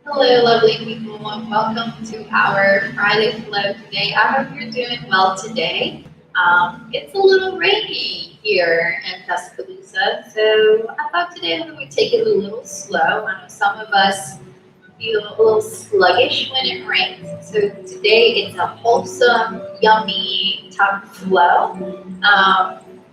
Hello, lovely people, and welcome to our Friday Flow today. I hope you're doing well today. It's a little rainy here in Tuscaloosa, so I thought today we would take it a little slow. I know some of us feel a little sluggish when it rains, so today it's a wholesome, yummy type of flow.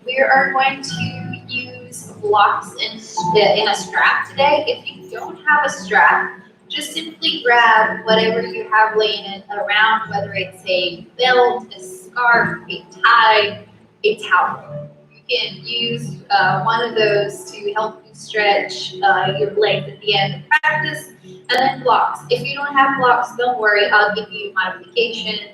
We are going to use blocks in a strap today. If you don't have a strap, just simply grab whatever you have laying around, whether it's a belt, a scarf, a tie, a towel. You can use one of those to help you stretch your legs at the end of practice, and then blocks. If you don't have blocks, don't worry, I'll give you modification.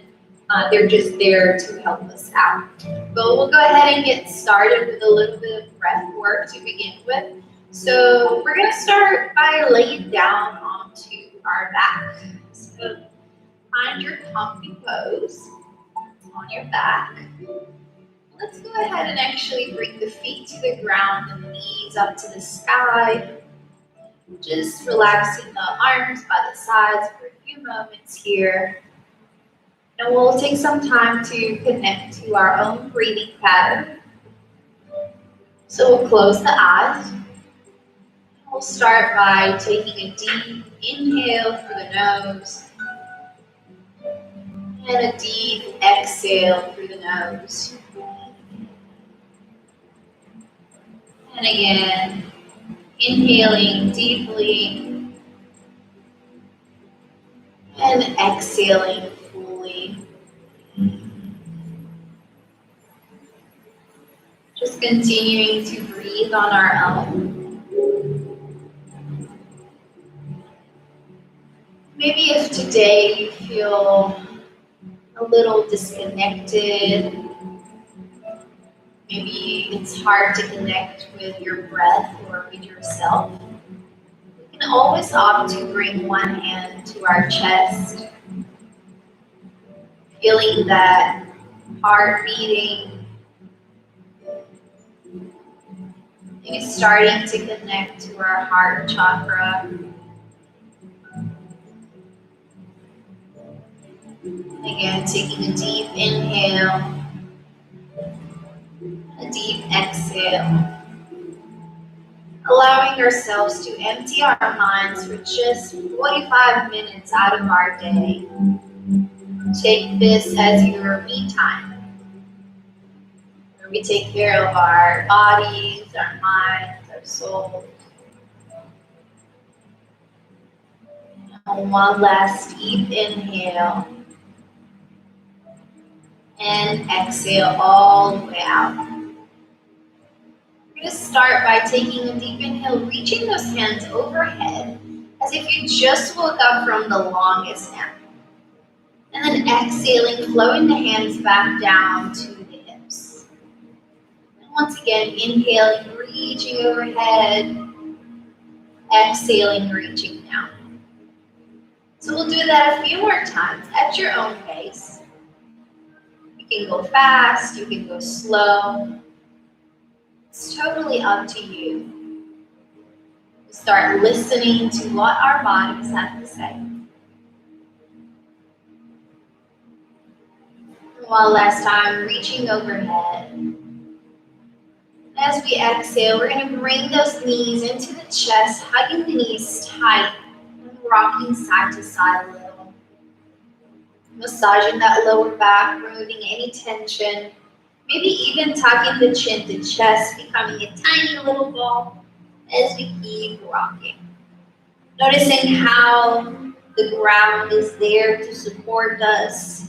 They're just there to help us out. But we'll go ahead and get started with a little bit of breath work to begin with. So we're going to start by laying down onto our back. So find your comfy pose on your back. Let's go ahead and actually bring the feet to the ground and the knees up to the sky. Just relaxing the arms by the sides for a few moments here. And we'll take some time to connect to our own breathing pattern. So we'll close the eyes. We'll start by taking a deep inhale through the nose and a deep exhale through the nose. And again, inhaling deeply and exhaling fully. Just continuing to breathe on our own. Maybe if today you feel a little disconnected, maybe it's hard to connect with your breath or with yourself, we can always opt to bring one hand to our chest, feeling that heart beating, maybe starting to connect to our heart chakra. Again, taking a deep inhale, a deep exhale, allowing ourselves to empty our minds for just 45 minutes out of our day. Take this as your me time, where we take care of our bodies, our minds, our souls. And one last deep inhale. And exhale all the way out. We're going to start by taking a deep inhale, reaching those hands overhead as if you just woke up from the longest nap. And then exhaling, flowing the hands back down to the hips. And once again, inhaling, reaching overhead, exhaling, reaching down. So we'll do that a few more times at your own pace. You can go fast, you can go slow. It's totally up to you. Start listening to what our bodies have to say. One last time, reaching overhead. As we exhale, we're going to bring those knees into the chest, hugging the knees tight, and rocking side to side a little. Massaging that lower back, removing any tension. Maybe even tucking the chin to chest, becoming a tiny little ball as we keep rocking. Noticing how the ground is there to support us.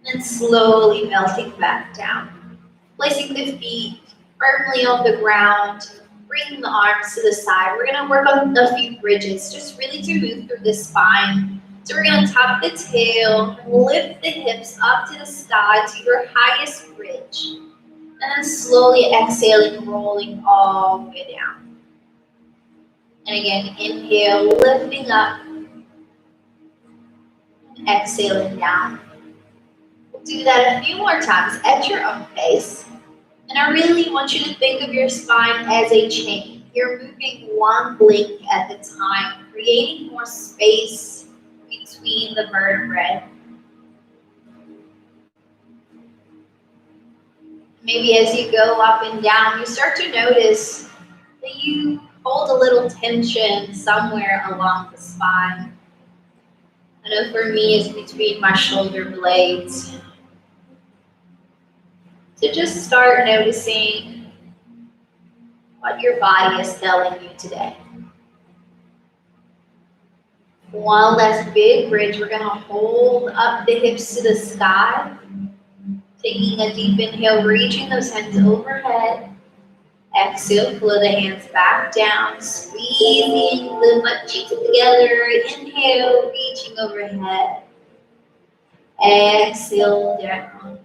And slowly melting back down. Placing the feet firmly on the ground. Bringing the arms to the side. We're going to work on a few bridges, just really to move through the spine. So we're going to tuck the tail, lift the hips up to the sky to your highest bridge. And then slowly exhaling, rolling all the way down. And again, inhale, lifting up. And exhaling down. We'll do that a few more times at your own pace. And I really want you to think of your spine as a chain. You're moving one leg at a time, creating more space between the vertebrae. Maybe as you go up and down, you start to notice that you hold a little tension somewhere along the spine. I know for me, it's between my shoulder blades. So just start noticing what your body is telling you today. One last big bridge. We're going to hold up the hips to the sky. Taking a deep inhale, reaching those hands overhead. Exhale, flow the hands back down, squeezing the butt cheeks together. Inhale, reaching overhead. Exhale down.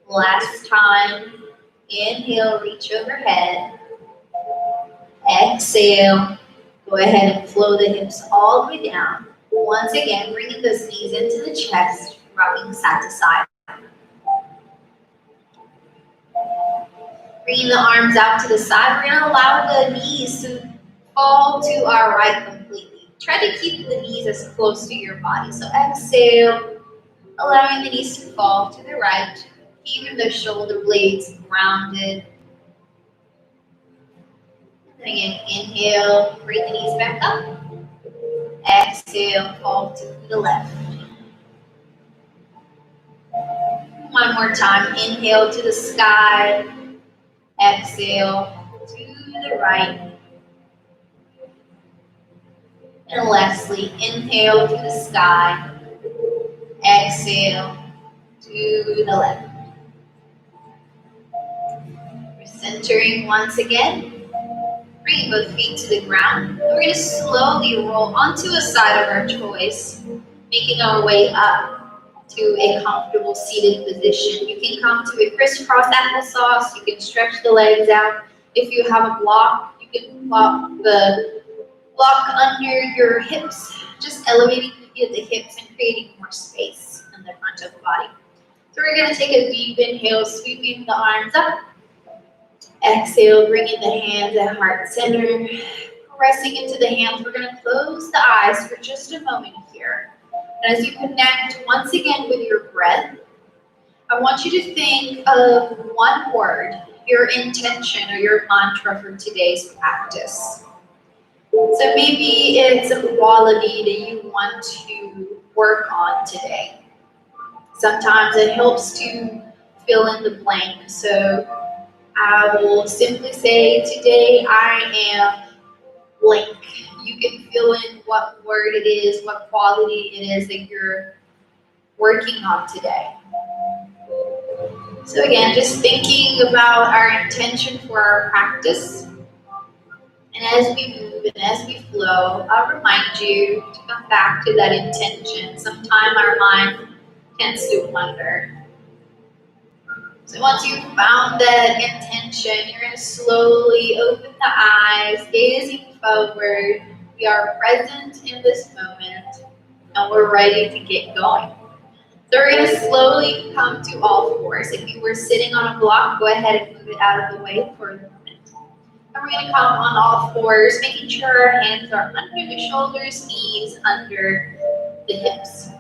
Last time. Inhale, reach overhead. Exhale. Go ahead and flow the hips all the way down. Once again, bringing those knees into the chest, rocking side to side. Bringing the arms out to the side. We're going to allow the knees to fall to our right completely. Try to keep the knees as close to your body. So exhale, allowing the knees to fall to the right. Keeping the shoulder blades grounded. And again, inhale, bring the knees back up. Exhale, fall to the left. One more time, inhale to the sky. Exhale to the right. And lastly, inhale to the sky. Exhale to the left. We're centering once again. Bringing both feet to the ground. And we're going to slowly roll onto a side of our choice, making our way up to a comfortable seated position. You can come to a crisscross applesauce. You can stretch the legs out. If you have a block, you can plop the block under your hips, just elevating the hips and creating more space in the front of the body. So we're going to take a deep inhale, sweeping the arms up. Exhale, bringing the hands at heart center, pressing into the hands. We're going to close the eyes for just a moment here. And as you connect once again with your breath, I want you to think of one word, your intention or your mantra for today's practice. So maybe it's a quality that you want to work on today. Sometimes it helps to fill in the blank. So I will simply say, today I am blank. You can fill in what word it is, what quality it is that you're working on today. So again, just thinking about our intention for our practice. And as we move and as we flow, I'll remind you to come back to that intention. Sometimes our mind tends to wander. So once you've found that intention, you're going to slowly open the eyes, gazing forward. We are present in this moment, and we're ready to get going. So we're going to slowly come to all fours. If you were sitting on a block, go ahead and move it out of the way for a moment. And we're going to come on all fours, making sure our hands are under the shoulders, knees under the hips.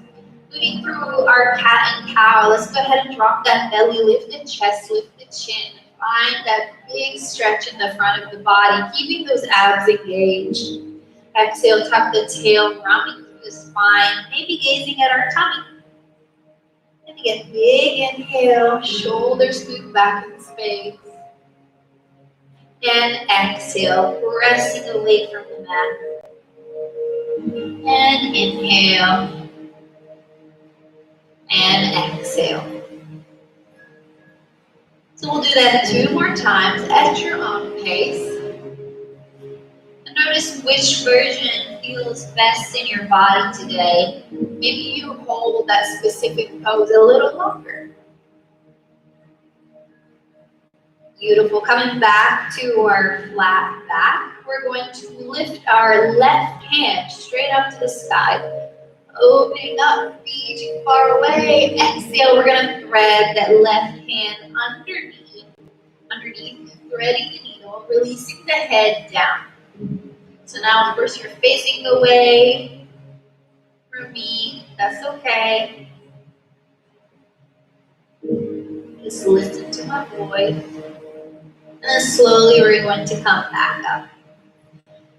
Moving through our cat and cow, let's go ahead and drop that belly, lift the chest, lift the chin. Find that big stretch in the front of the body, keeping those abs engaged. Exhale, tuck the tail, rounding through the spine, maybe gazing at our tummy. And again, big inhale, shoulders move back in space. And exhale, pressing away from the mat. And inhale. And exhale. So we'll do that 2 more times at your own pace. And notice which version feels best in your body today. Maybe you hold that specific pose a little longer. Beautiful. Coming back to our flat back, we're going to lift our left hand straight up to the sky. Opening up, reaching far away. Exhale, we're going to thread that left hand underneath, threading the needle, releasing the head down. So now, of course, you're facing away from me. That's okay. Just listen to my voice. And then slowly we're going to come back up.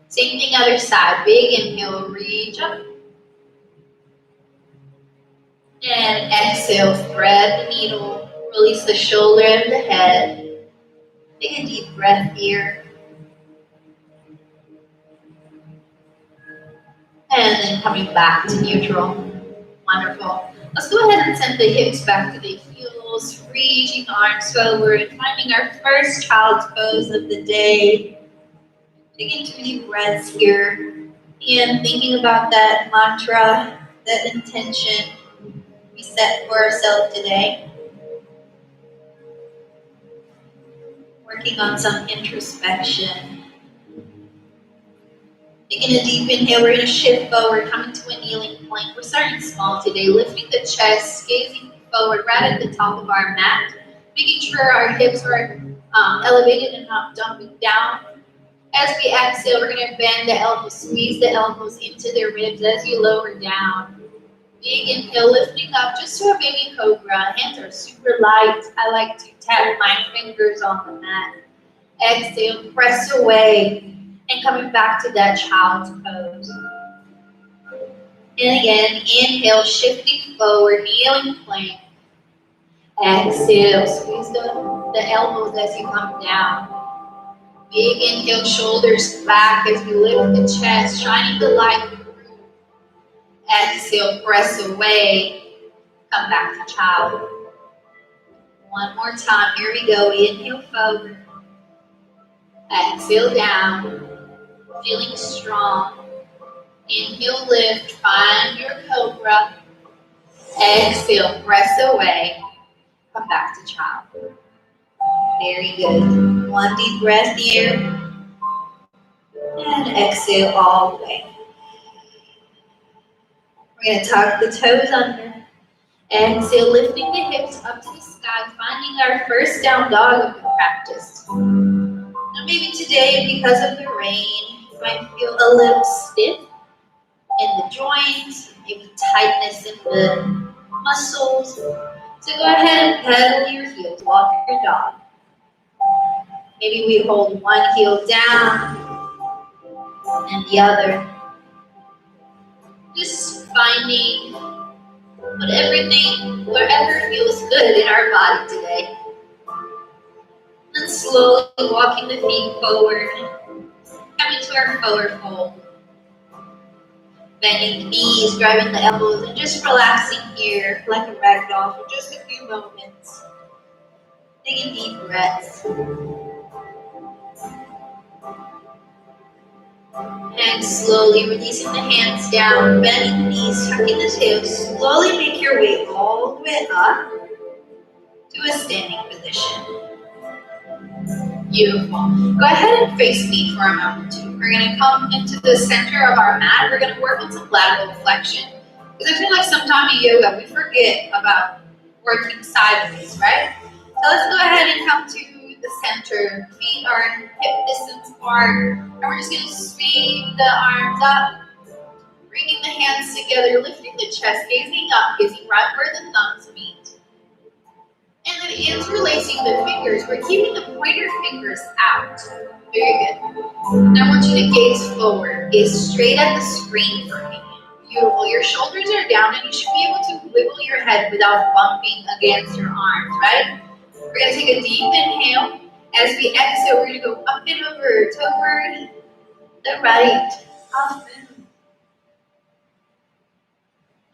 Same thing other side. Big inhale, reach up. And exhale, thread the needle. Release the shoulder and the head. Take a deep breath here. And then coming back to neutral. Wonderful. Let's go ahead and send the hips back to the heels, reaching the arms forward, finding our first child's pose of the day. Taking 2 deep breaths here. And thinking about that mantra, that intention we set for ourselves today. Working on some introspection. Taking a deep inhale, we're going to shift forward, coming to a kneeling plank. We're starting small today, lifting the chest, gazing forward right at the top of our mat, making sure our hips are elevated and not dumping down. As we exhale, we're going to bend the elbows, squeeze the elbows into the ribs as you lower down. Big inhale, lifting up just to a baby cobra. Hands are super light. I like to tap my fingers on the mat. Exhale, press away. And coming back to that child's pose. And again, inhale, shifting forward, kneeling plank. Exhale, squeeze the elbows as you come down. Big inhale, shoulders back as we lift the chest, shining the light through. Exhale, press away. Come back to child. One more time, here we go. Inhale forward. Exhale down. Feeling strong. Inhale, lift, find your cobra. Exhale, press away. Come back to child. Very good. 1 deep breath here. And exhale all the way. We're going to tuck the toes under. Exhale, lifting the hips up to the sky, finding our first down dog of the practice. Now maybe today, because of the rain, you might feel a little stiff in the joints, maybe tightness in the muscles. So go ahead and pedal your heels, walk your dog. Maybe we hold one heel down and the other. Just finding wherever feels good in our body today. And slowly walking the feet forward, coming to our forward fold. Bending the knees, driving the elbows, and just relaxing here like a rag doll for just a few moments. Taking deep breaths. And slowly releasing the hands down, bending the knees, tucking the tails. Slowly make your way all the way up to a standing position. Beautiful. Go ahead and face me for a moment too. We're going to come into the center of our mat. We're going to work on some lateral flexion. Because I feel like sometimes in yoga we forget about working sideways, right? So let's go ahead and come to the center. Feet are in hip distance apart. And we're just going to sweep the arms up. Bringing the hands together, lifting the chest, gazing up, gazing right where the thumbs meet. And then interlacing the fingers. We're keeping the pointer fingers out. Very good. Now I want you to gaze forward. Gaze straight at the screen for me. Beautiful. Your shoulders are down and you should be able to wiggle your head without bumping against your arms, right? We're going to take a deep inhale. As we exhale, we're going to go up and over, toward the right. Up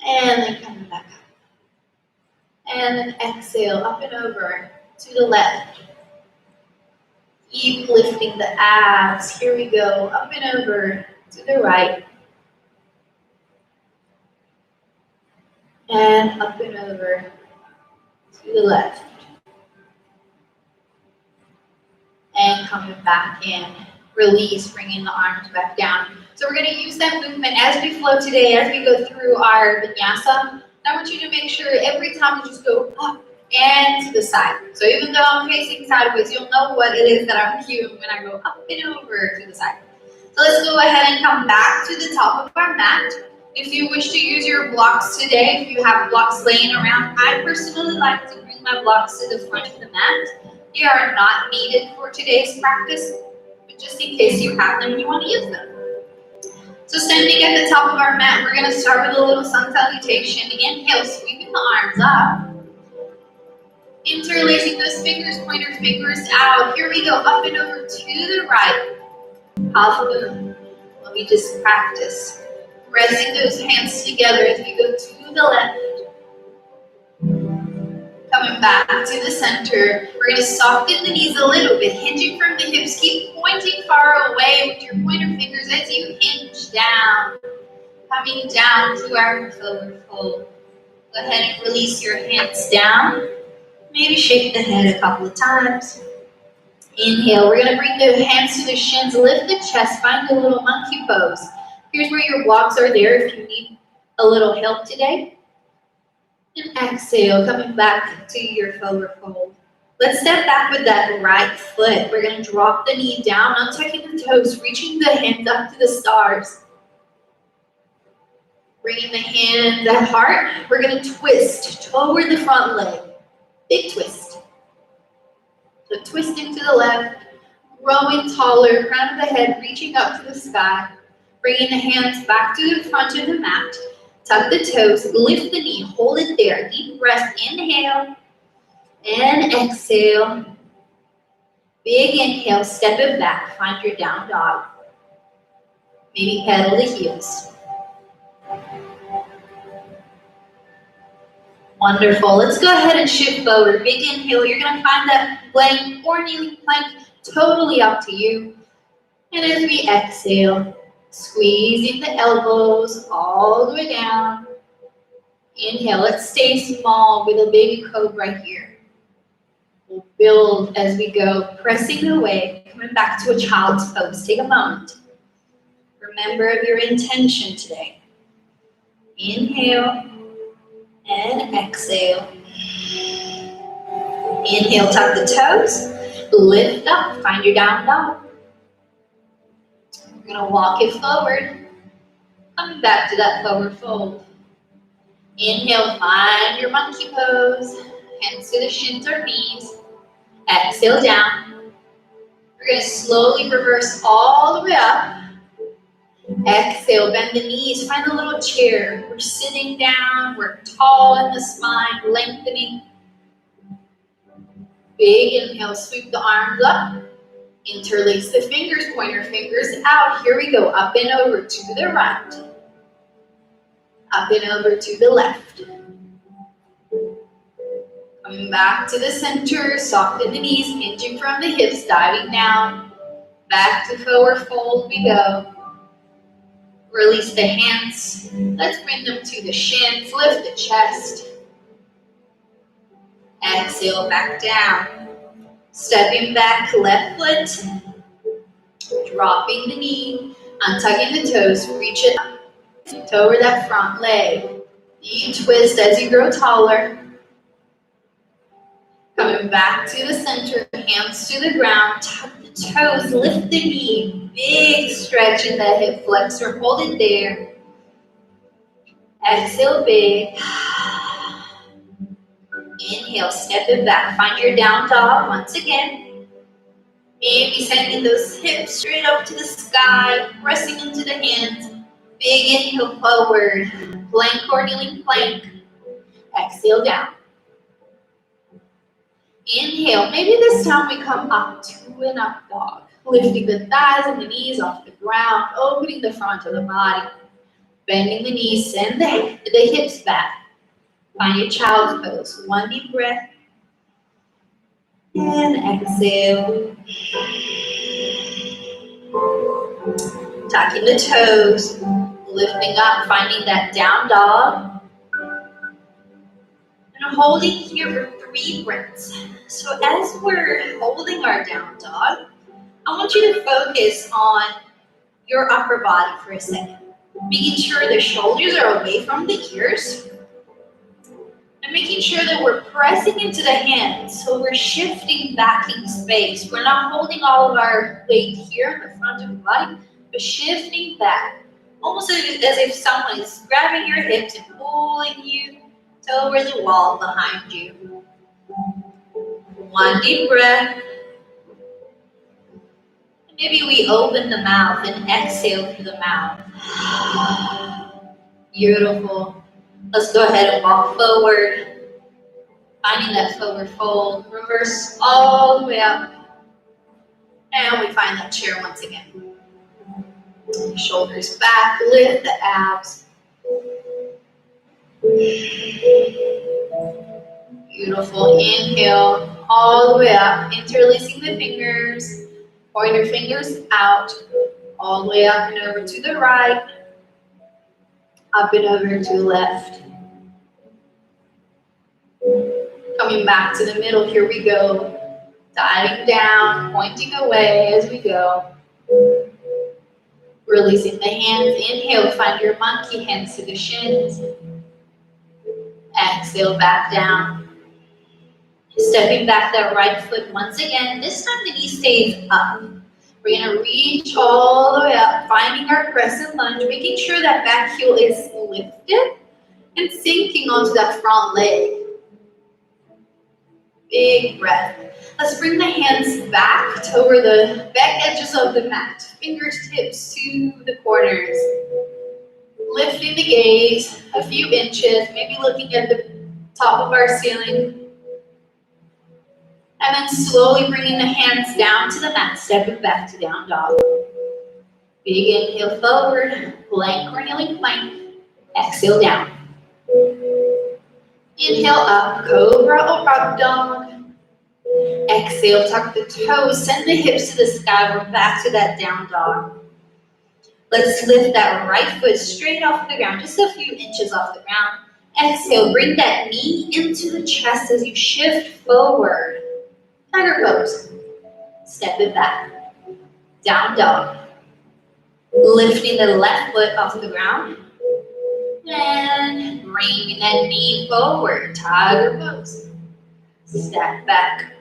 and then coming back up. And then exhale, up and over to the left. Keep lifting the abs. Here we go, up and over to the right. And up and over to the left. And coming back in. Release, bringing the arms back down. So we're going to use that movement as we flow today, as we go through our vinyasa. I want you to make sure every time you just go up and to the side. So even though I'm facing sideways, you'll know what it is that I'm doing when I go up and over to the side. So let's go ahead and come back to the top of our mat. If you wish to use your blocks today, if you have blocks laying around, I personally like to bring my blocks to the front of the mat. They are not needed for today's practice, but just in case you have them and you want to use them. So standing at the top of our mat, we're going to start with a little sun salutation. Inhale, sweeping the arms up. Interlacing those fingers, pointer fingers out. Here we go, up and over to the right. Half moon. Let me just practice. Pressing those hands together as we go to the left. Coming back to the center. We're going to soften the knees a little bit. Hinging from the hips. Keep pointing far away with your pointer fingers as you hinge down. Coming down to our forward fold. Go ahead and release your hands down. Maybe shake the head a couple of times. Inhale. We're going to bring the hands to the shins. Lift the chest. Find a little monkey pose. Here's where your blocks are there if you need a little help today. And exhale, coming back to your forward fold. Let's step back with that right foot. We're going to drop the knee down, untucking the toes, reaching the hands up to the stars. Bringing the hands at heart. We're going to twist toward the front leg. Big twist. So twisting to the left, growing taller, crown of the head reaching up to the sky. Bringing the hands back to the front of the mat. Tuck the toes, lift the knee, hold it there. Deep breath, inhale and exhale. Big inhale, step it back, find your down dog. Maybe pedal the heels. Wonderful. Let's go ahead and shift forward. Big inhale. You're going to find that plank or kneeling plank, totally up to you. And as we exhale, squeezing the elbows all the way down. Inhale. Let's stay small with a baby cobra here. We'll build as we go, pressing away, coming back to a child's pose. Take a moment. Remember your intention today. Inhale and exhale. Inhale, tuck the toes, lift up, find your down dog. We're going to walk it forward, coming back to that forward fold. Inhale, find your monkey pose, hands to the shins or knees. Exhale down. We're going to slowly reverse all the way up. Exhale, bend the knees, find a little chair. We're sitting down, we're tall in the spine, lengthening. Big inhale, sweep the arms up. Interlace the fingers, pointer fingers out. Here we go, up and over to the right. Up and over to the left. Coming back to the center, soften the knees, hinging from the hips, diving down. Back to forward fold we go. Release the hands. Let's bring them to the shins. Lift the chest. Exhale, back down. Stepping back, left foot. Dropping the knee. Untucking the toes. Reach it up. Over that front leg. You twist as you grow taller. Coming back to the center. Hands to the ground. Tuck the toes. Lift the knee. Big stretch in the hip flexor. Hold it there. Exhale big. Inhale, step it back. Find your down dog once again. Maybe sending those hips straight up to the sky. Pressing into the hands. Big inhale forward. Plank or kneeling plank. Exhale down. Inhale. Maybe this time we come up to an up dog. Lifting the thighs and the knees off the ground, opening the front of the body, bending the knees, send the hips back. Find your child's pose. One deep breath. And exhale. Tucking the toes, lifting up, finding that down dog. And holding here for 3 breaths. So as we're holding our down dog, I want you to focus on your upper body for a second. Making sure the shoulders are away from the ears. And making sure that we're pressing into the hands, so we're shifting back in space. We're not holding all of our weight here in the front of the body, but shifting back. Almost as if someone is grabbing your hips and pulling you toward the wall behind you. One deep breath. And maybe we open the mouth and exhale through the mouth. Beautiful. Let's go ahead and walk forward. Finding that forward fold. Reverse all the way up. And we find that chair once again. Shoulders back, lift the abs. Beautiful. Inhale all the way up, interlacing the fingers. Pointer fingers out, all the way up and over to the right, up and over to the left. Coming back to the middle, here we go. Diving down, pointing away as we go. Releasing the hands. Inhale, find your monkey, hands to the shins. Exhale, back down. Stepping back that right foot once again. This time the knee stays up. We're going to reach all the way up, finding our crescent lunge, making sure that back heel is lifted and sinking onto that front leg. Big breath. Let's bring the hands back toward the back edges of the mat. Fingertips to the corners. Lifting the gaze a few inches, maybe looking at the top of our ceiling. And then slowly bringing the hands down to the mat, stepping back to down dog. Big inhale forward, plank or kneeling plank. Exhale down. Inhale up, cobra or up dog. Exhale, tuck the toes, send the hips to the sky. We're back to that down dog. Let's lift that right foot straight off the ground, just a few inches off the ground. Exhale, bring that knee into the chest as you shift forward. Tiger pose. Step it back. Down dog. Lifting the left foot off the ground. And bring that knee forward. Tiger pose. Step back.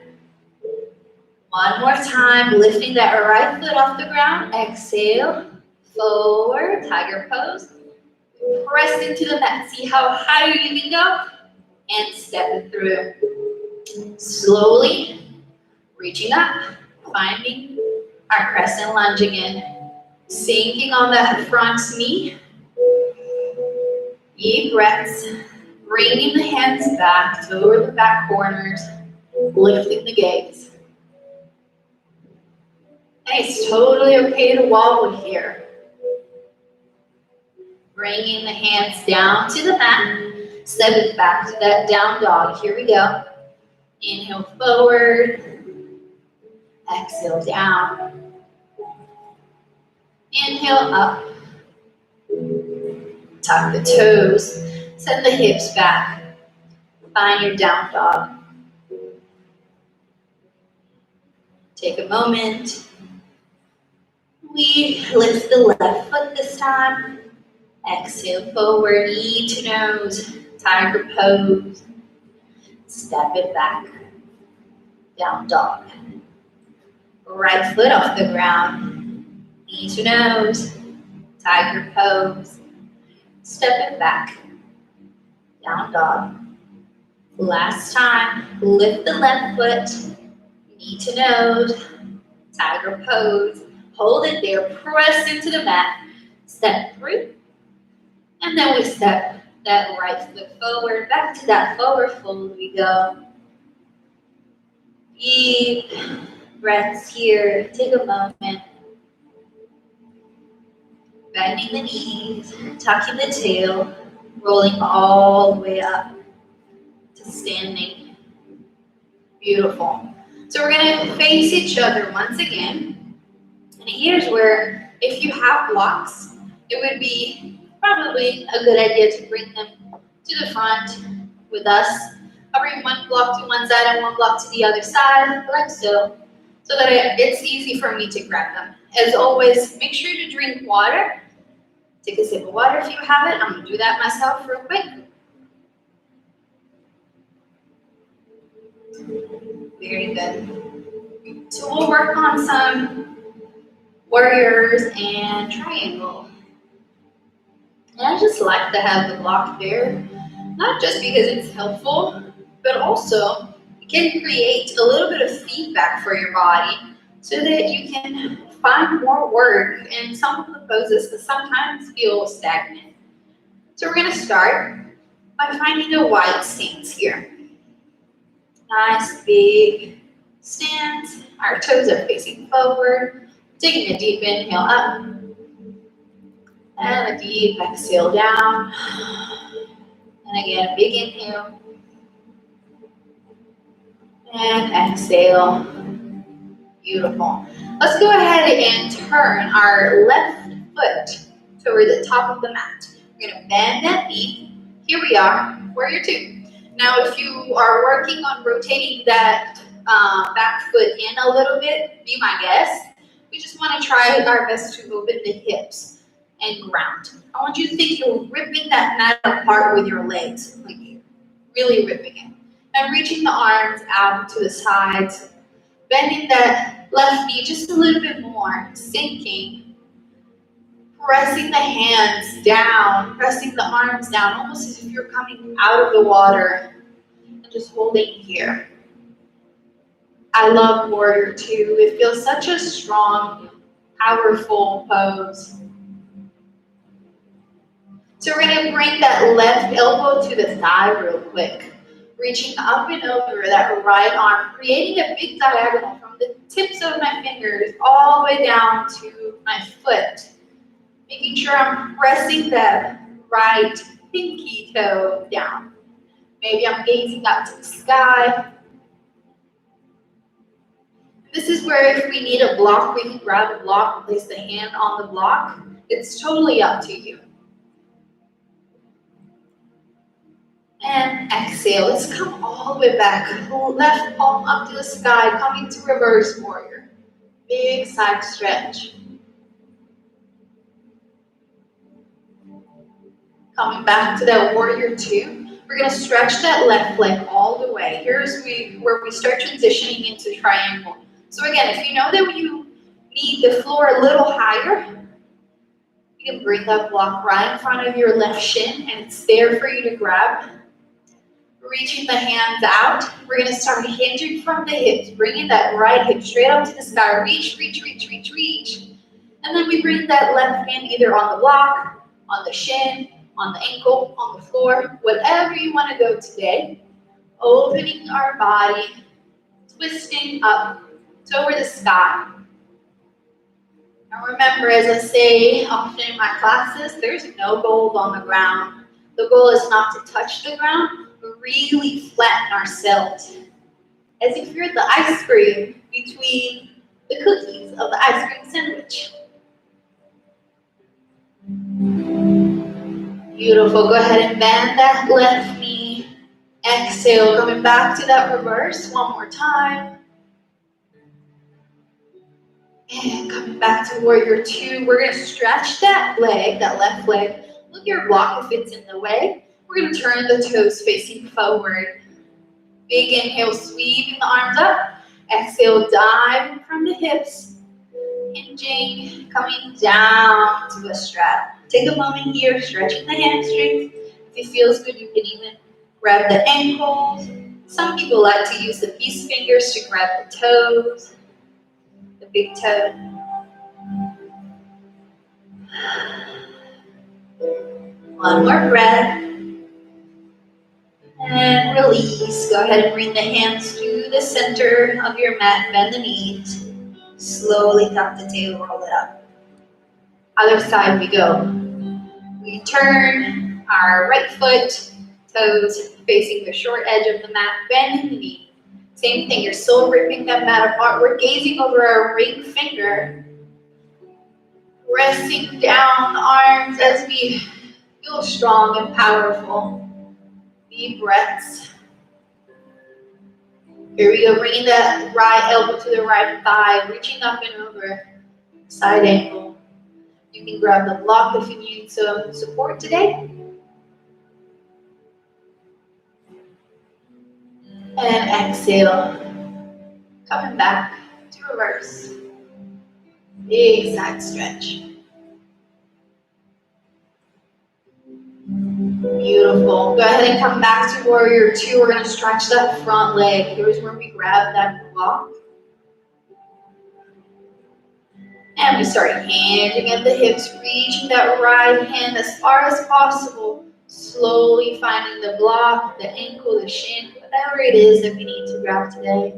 One more time. Lifting that right foot off the ground. Exhale. Forward. Tiger pose. Press into the mat. See how high you can go. And step it through. Slowly. Reaching up, finding our crescent lunge again. Sinking on that front knee. Deep breaths. Bringing the hands back toward the back corners. Lifting the gaze. And it's totally okay to wobble here. Bringing the hands down to the mat. Step it back to that down dog. Here we go. Inhale forward. Exhale down. Inhale up. Tuck the toes. Send the hips back. Find your down dog. Take a moment. We lift the left foot this time. Exhale forward, knee to nose. Tiger pose. Step it back. Down dog. Right foot off the ground, knee to nose, tiger pose. Step it back, down dog. Last time, lift the left foot, knee to nose, tiger pose. Hold it there, press into the mat, step through. And then we step that right foot forward, back to that forward fold we go. Deep breaths here. Take a moment. Bending the knees, tucking the tail, rolling all the way up to standing. Beautiful. So we're going to face each other once again. And here's where, if you have blocks, it would be probably a good idea to bring them to the front with us. I'll bring one block to one side and one block to the other side, like so. So that it's easy for me to grab them. As always, make sure to drink water. Take a sip of water if you have it. I'm going to do that myself real quick. Very good. So we'll work on some warriors and triangle. And I just like to have the block there, not just because it's helpful, but also it can create a little bit of feedback for your body so that you can find more work in some of the poses that sometimes feel stagnant. So we're going to start by finding a wide stance here. Nice big stance. Our toes are facing forward. Taking a deep inhale up and a deep exhale down. And again, a big inhale and exhale. Beautiful. Let's go ahead and turn our left foot toward the top of the mat. We're going to bend that knee. Here we are, warrior two. Now, if you are working on rotating that back foot in a little bit, be my guest. We just want to try our best to open the hips and ground. I want you to think you're ripping that mat apart with your legs, like really ripping it. And reaching the arms out to the sides, bending that left knee just a little bit more, sinking, pressing the hands down, pressing the arms down, almost as if you're coming out of the water, and just holding here. I love warrior two. It feels such a strong, powerful pose. So we're going to bring that left elbow to the thigh real quick. Reaching up and over that right arm, creating a big diagonal from the tips of my fingers all the way down to my foot. Making sure I'm pressing that right pinky toe down. Maybe I'm gazing up to the sky. This is where if we need a block, we can grab a block and place the hand on the block. It's totally up to you. And exhale. Let's come all the way back. Left palm up to the sky, coming to reverse warrior. Big side stretch. Coming back to that warrior two. We're going to stretch that left leg all the way. Here's where we start transitioning into triangle. So again, if you know that you need the floor a little higher, you can bring that block right in front of your left shin, and it's there for you to grab. Reaching the hands out. We're going to start hinging from the hips, bringing that right hip straight up to the sky. Reach, reach, reach, reach, reach. And then we bring that left hand either on the block, on the shin, on the ankle, on the floor, whatever you want to go today. Opening our body, twisting up toward the sky. Now remember, as I say often in my classes, there's no gold on the ground. The goal is not to touch the ground, but really flatten ourselves. As if you're the ice cream between the cookies of the ice cream sandwich. Beautiful. Go ahead and bend that left knee. Exhale, coming back to that reverse one more time. And coming back to warrior two. We're going to stretch that leg, that left leg. Look at your block if it's in the way. We're going to turn the toes facing forward. Big inhale, sweeping the arms up. Exhale, diving from the hips. Hinging, coming down to a straddle. Take a moment here, stretching the hamstrings. If it feels good, you can even grab the ankles. Some people like to use the peace fingers to grab the toes, the big toe. One more breath. And release. Go ahead and bring the hands to the center of your mat. Bend the knees. Slowly tuck the tail, roll it up. Other side we go. We turn our right foot, toes facing the short edge of the mat, bend the knee. Same thing, you're still ripping that mat apart. We're gazing over our ring finger, pressing down the arms as we feel strong and powerful. Deep breaths. Here we go, bringing that right elbow to the right thigh, reaching up and over, side angle. You can grab the block if you need some support today. And exhale. Coming back to reverse. Big side stretch. Beautiful. Go ahead and come back to warrior two. We're going to stretch that front leg. Here's where we grab that block. And we start handing at the hips, reaching that right hand as far as possible. Slowly finding the block, the ankle, the shin, whatever it is that we need to grab today.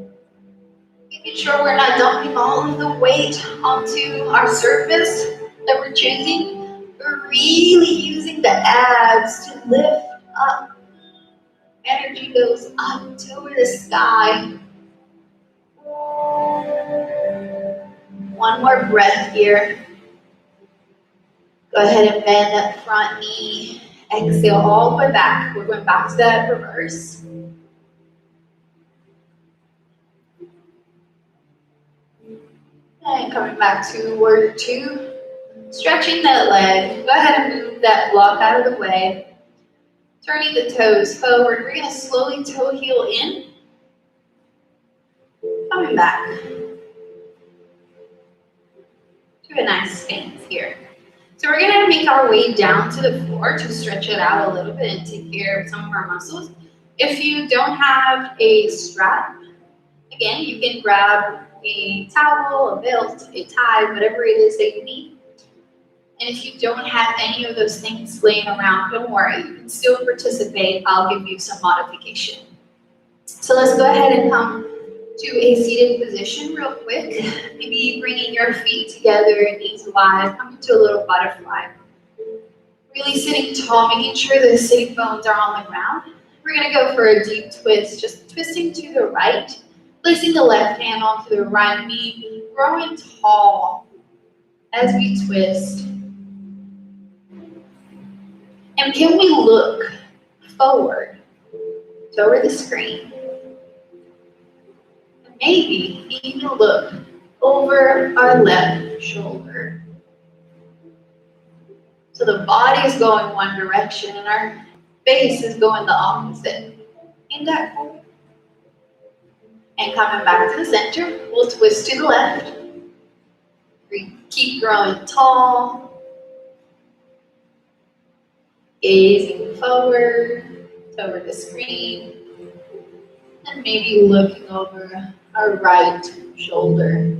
Making sure we're not dumping all of the weight onto our surface that we're choosing. We're really using the abs to lift up. Energy goes up toward the sky. One more breath here. Go ahead and bend that front knee. Exhale all the way back. We're going back to that reverse. And coming back to warrior two. Stretching that leg. Go ahead and move that block out of the way. Turning the toes forward. We're going to slowly toe heel in. Coming back to a nice stance here. So we're going to make our way down to the floor to stretch it out a little bit and take care of some of our muscles. If you don't have a strap, again, you can grab a towel, a belt, a tie, whatever it is that you need. And if you don't have any of those things laying around, don't worry, you can still participate. I'll give you some modification. So let's go ahead and come to a seated position real quick. Maybe bringing your feet together, knees wide, coming to a little butterfly. Really sitting tall, making sure the sitting bones are on the ground. We're going to go for a deep twist, just twisting to the right, placing the left hand onto the right knee, growing tall as we twist. And can we look forward toward the screen? Maybe even look over our left shoulder. So the body is going one direction and our face is going the opposite. Ain't that cool? And coming back to the center, we'll twist to the left. We keep growing tall. Gazing forward, toward the screen. And maybe looking over our right shoulder.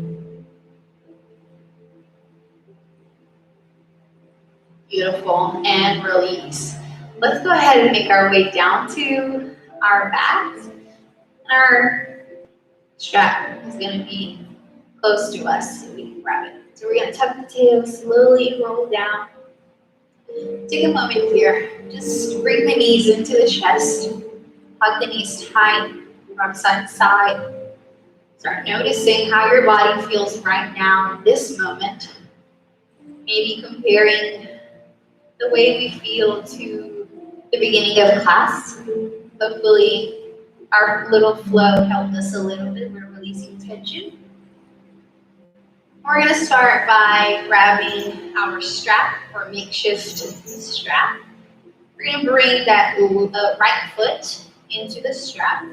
Beautiful, and release. Let's go ahead and make our way down to our backs. Our strap is going to be close to us so we can grab it. So we're going to tuck the tail, slowly roll down. Take a moment here. Just bring the knees into the chest. Hug the knees tight from side to side. Start noticing how your body feels right now in this moment. Maybe comparing the way we feel to the beginning of class. Hopefully our little flow helped us a little bit. We're releasing tension. We're going to start by grabbing our strap or makeshift strap. We're going to bring that right foot into the strap.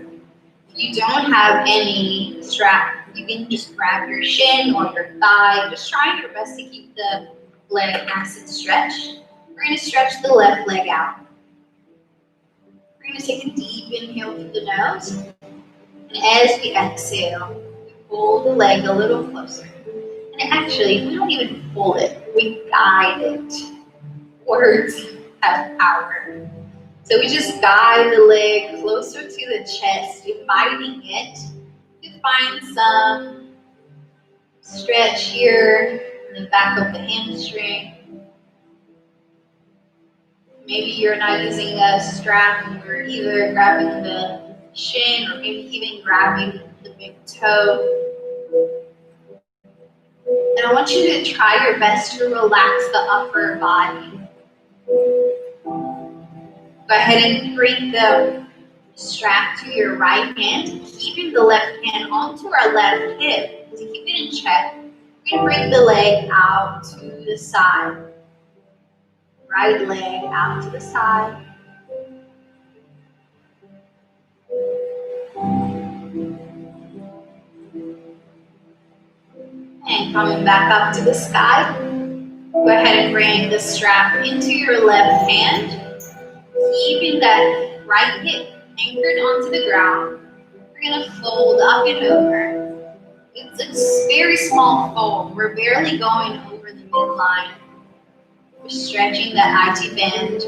If you don't have any strap, you can just grab your shin or your thigh. Just try your best to keep the leg nice and stretched. We're going to stretch the left leg out. We're going to take a deep inhale through the nose. And as we exhale, we pull the leg a little closer. And actually, we don't even pull it, we guide it. Words have power. So we just guide the leg closer to the chest, inviting it to find some stretch here in the back of the hamstring. Maybe you're not using a strap and you're either grabbing the shin or maybe even grabbing the big toe. And I want you to try your best to relax the upper body. Go ahead and bring the strap to your right hand, keeping the left hand onto our left hip to keep it in check. We're going to bring the leg out to the side. Right leg out to the side. And coming back up to the sky, go ahead and bring the strap into your left hand, keeping that right hip anchored onto the ground. We're going to fold up and over. It's a very small fold. We're barely going over the midline. We're stretching that IT band.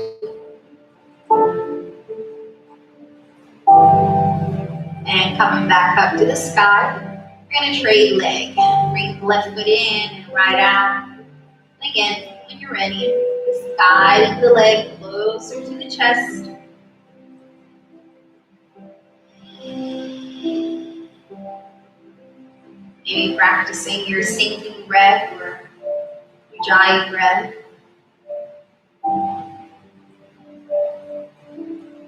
And coming back up to the sky, we're going to trade leg. Bring the left foot in and right out. And again, when you're ready, just guide the leg closer to the chest. Maybe practicing your sinking breath or your ujjayi breath.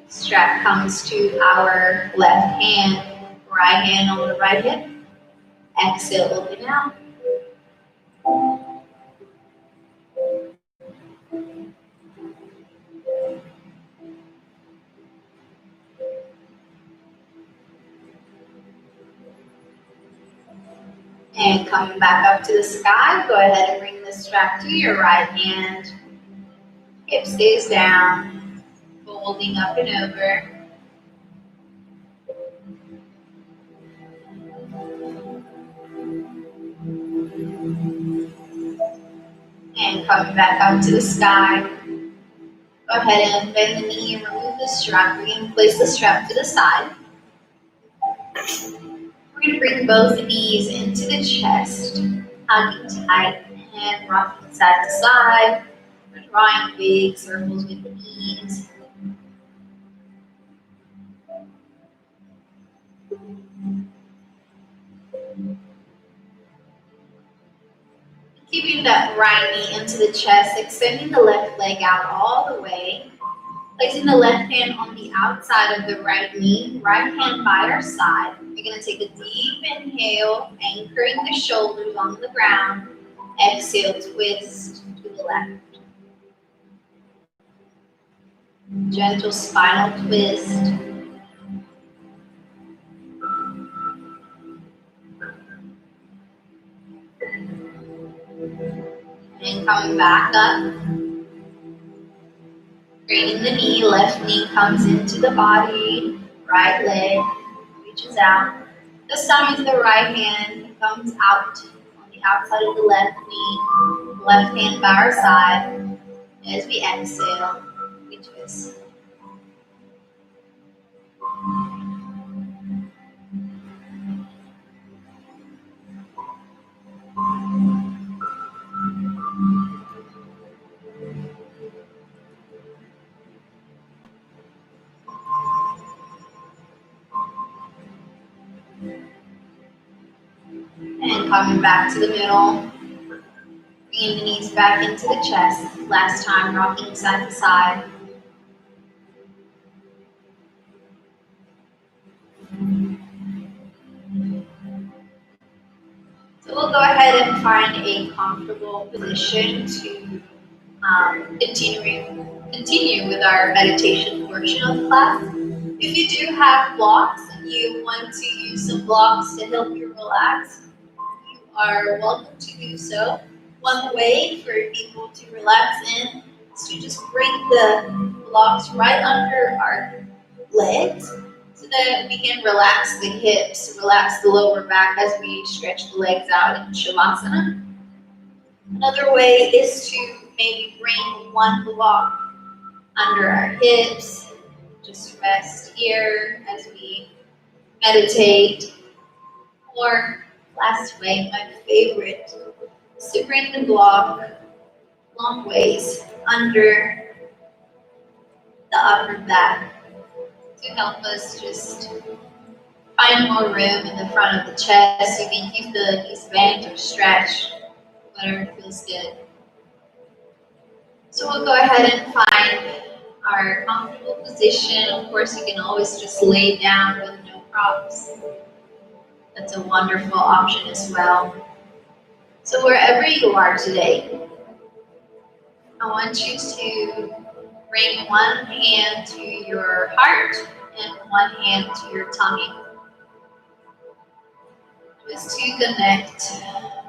Strap comes to our left hand, right hand on the right hip. Exhale, open out. And coming back up to the sky, go ahead and bring the strap to your right hand. Hip stays down, folding up and over. And coming back up to the sky, go ahead and bend the knee and remove the strap. We're going to place the strap to the side. We're going to bring both knees into the chest, hugging tight and rocking side to side. We're drawing big circles with the knees. Keeping that right knee into the chest, extending the left leg out all the way. Placing the left hand on the outside of the right knee, right hand by our side. We're going to take a deep inhale, anchoring the shoulders on the ground. Exhale, twist to the left. Gentle spinal twist. And coming back up. Straightening the knee, left knee comes into the body, right leg reaches out. This time with the right hand comes out on the outside of the left knee, left hand by our side. As we exhale, we twist. And coming back to the middle, bringing the knees back into the chest. Last time, rocking side to side. So we'll go ahead and find a comfortable position to continue with our meditation portion of the class. If you do have blocks and you want to use some blocks to help you relax, you are welcome to do so. One way for people to relax in is to just bring the blocks right under our legs so that we can relax the hips, relax the lower back as we stretch the legs out in Shavasana. Another way is to maybe bring one block under our hips. Just rest here as we meditate. Or last way, my favorite, is to bring the block long ways under the upper back to help us just find more room in the front of the chest. You can use the knees bent or stretch, whatever feels good. So we'll go ahead and find our comfortable position. Of course, you can always just lay down with no props. That's a wonderful option as well. So wherever you are today, I want you to bring one hand to your heart and one hand to your tummy. Just to connect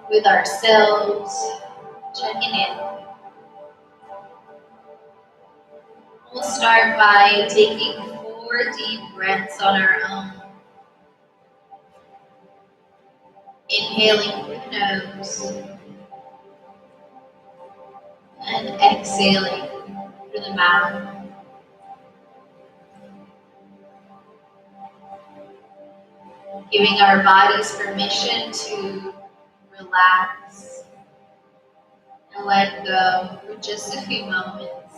with ourselves, checking in. We'll start by taking 4 deep breaths on our own. Inhaling through the nose and exhaling through the mouth. Giving our bodies permission to relax and let go for just a few moments.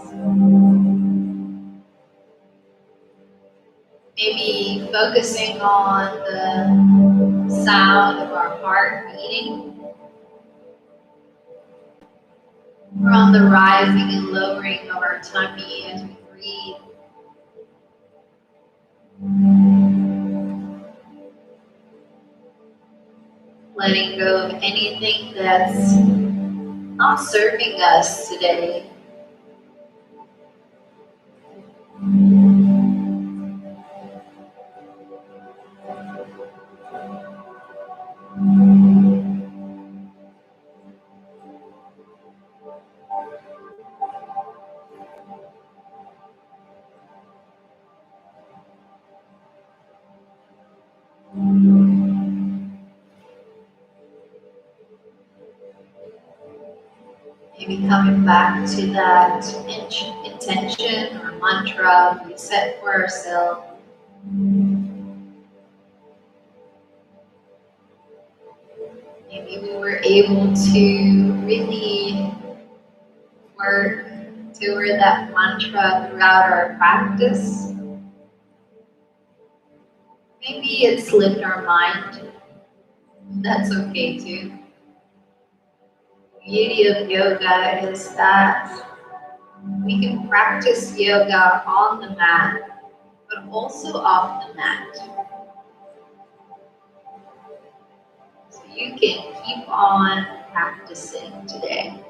Maybe focusing on the sound of our heart beating, or on the rising and lowering of our tummy as we breathe. Letting go of anything that's not serving us today. Maybe coming back to that intention or mantra we set for ourselves. Maybe we were able to really work toward that mantra throughout our practice. Maybe it slipped our mind. That's okay too. The beauty of yoga is that we can practice yoga on the mat, but also off the mat. So you can keep on practicing today.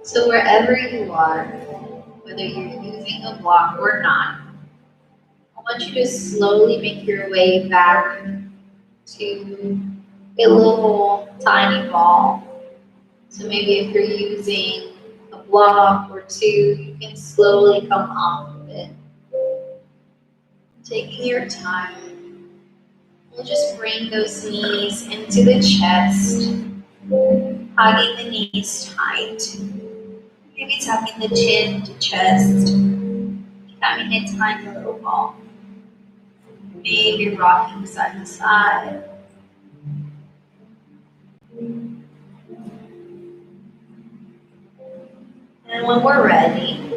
So wherever you are, whether you're using a block or not, I want you to slowly make your way back to a little tiny ball. So maybe if you're using a block or two, you can slowly come off of it. Taking your time, we'll just bring those knees into the chest, hugging the knees tight. Maybe tucking the chin to chest, becoming a tiny little ball. Maybe rocking side to side. And when we're ready,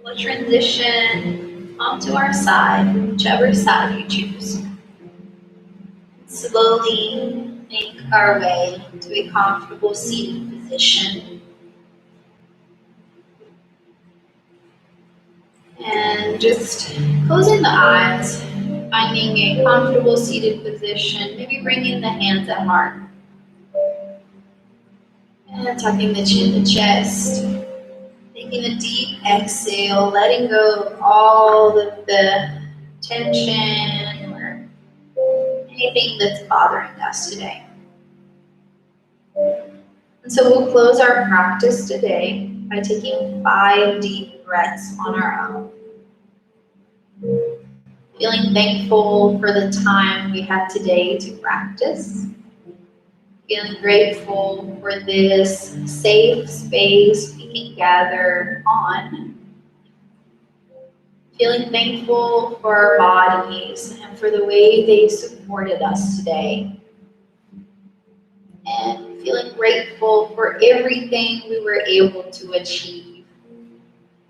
we'll transition onto our side, whichever side you choose. Slowly make our way to a comfortable seated position. And just closing the eyes, finding a comfortable seated position, maybe bringing the hands at heart. And tucking the chin to chest. Taking a deep exhale, letting go of all of the tension or anything that's bothering us today. And so we'll close our practice today by taking 5 deep breaths on our own. Feeling thankful for the time we have today to practice. Feeling grateful for this safe space we can gather on. Feeling thankful for our bodies and for the way they supported us today. And feeling grateful for everything we were able to achieve.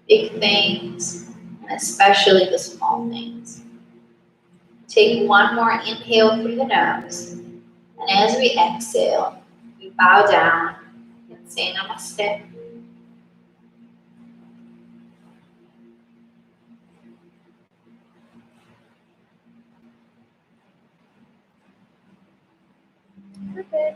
Big things, and especially the small things. Take one more inhale through the nose. And as we exhale, we bow down and say namaste. Perfect.